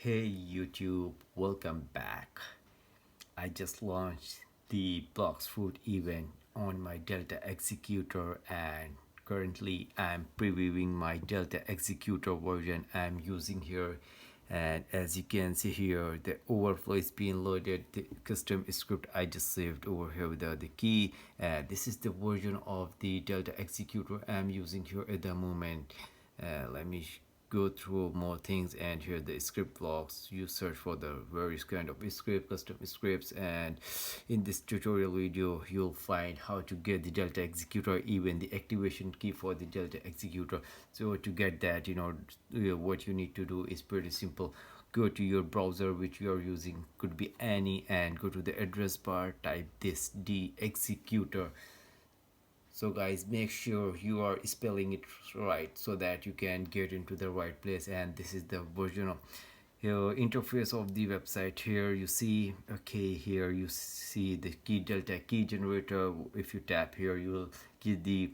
Hey YouTube, welcome back. I just launched the Blocks Fruit event on my Delta Executor, and currently I'm previewing my Delta Executor version I'm using here. And as you can see here, the overflow is being loaded. The custom script I just saved over here without the key. This is the version of the Delta Executor I'm using here at the moment. Let me go through more things, and here the script blocks. You search for the various kind of script, custom scripts, and in this tutorial video you'll find how to get the Delta Executor, even the activation key for the Delta Executor. So to get that, what you need to do is pretty simple. Go to your browser which you are using, could be any, and go to the address bar, type this D Executor. So guys, make sure you are spelling it right so that you can get into the right place. And this is the version of your interface of the website. Here you see, okay, here you see the key Delta key generator. If you tap here, you will get the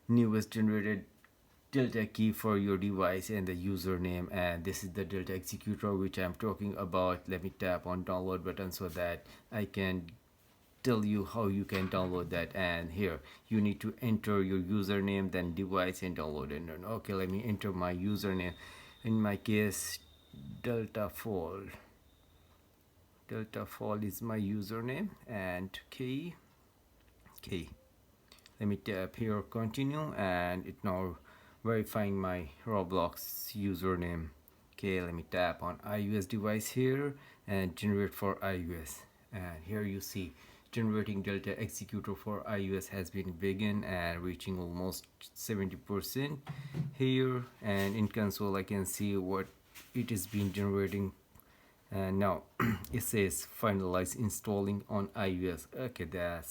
newest generated Delta key for your device and the username. And this is the Delta Executor which I'm talking about. Let me tap on download button so that I can tell you how you can download that. And here you need to enter your username, then device, and download it. And okay, let me enter my username. In my case, Delta Fall is my username, and key. Let me tap here continue, and it now verifying my Roblox username. Okay, let me tap on iOS device here and generate for iOS. And here you see generating Delta Executor for iOS has been begun and reaching almost 70% here. And in console I can see what it has been generating, and now it says finalize installing on iOS. Okay, that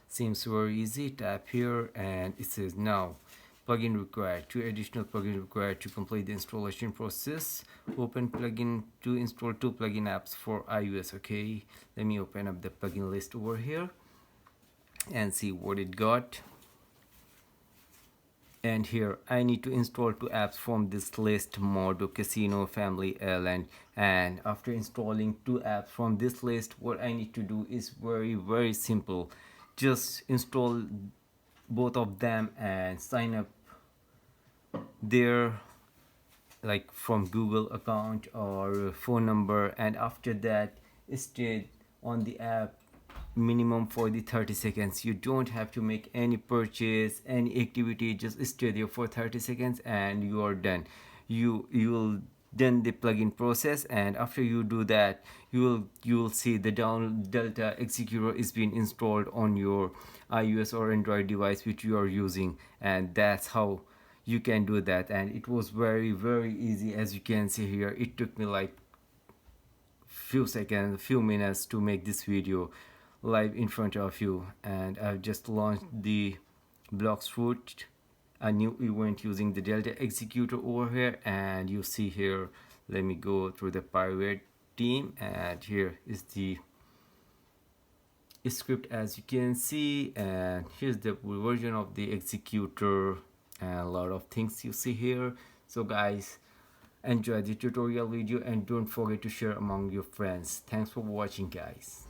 seems very easy. Tap here and it says now plugin required, 2 additional plugins required to complete the installation process. Open plugin to install 2 plugin apps for iOS. Okay, let me open up the plugin list over here and see what it got. And here I need to install 2 apps from this list: Modo, Casino, Family Island. And after installing 2 apps from this list, what I need to do is very simple. Just install both of them and sign up there, like from Google account or phone number, and after that stay on the app minimum for the 30 seconds. You don't have to make any purchase, any activity, just stay there for 30 seconds and you are done. You will done the plugin process, and after you do that, you will see the Delta Executor is being installed on your iOS or Android device which you are using. And that's how you can do that. And it was very easy. As you can see here, it took me like few minutes to make this video live in front of you. And I've just launched the Blocks Fruit, a new event using the Delta Executor over here. And you see here, let me go through the private team, and here is the script as you can see, and here's the version of the executor and a lot of things you see here. So guys, enjoy the tutorial video and don't forget to share among your friends. Thanks for watching guys.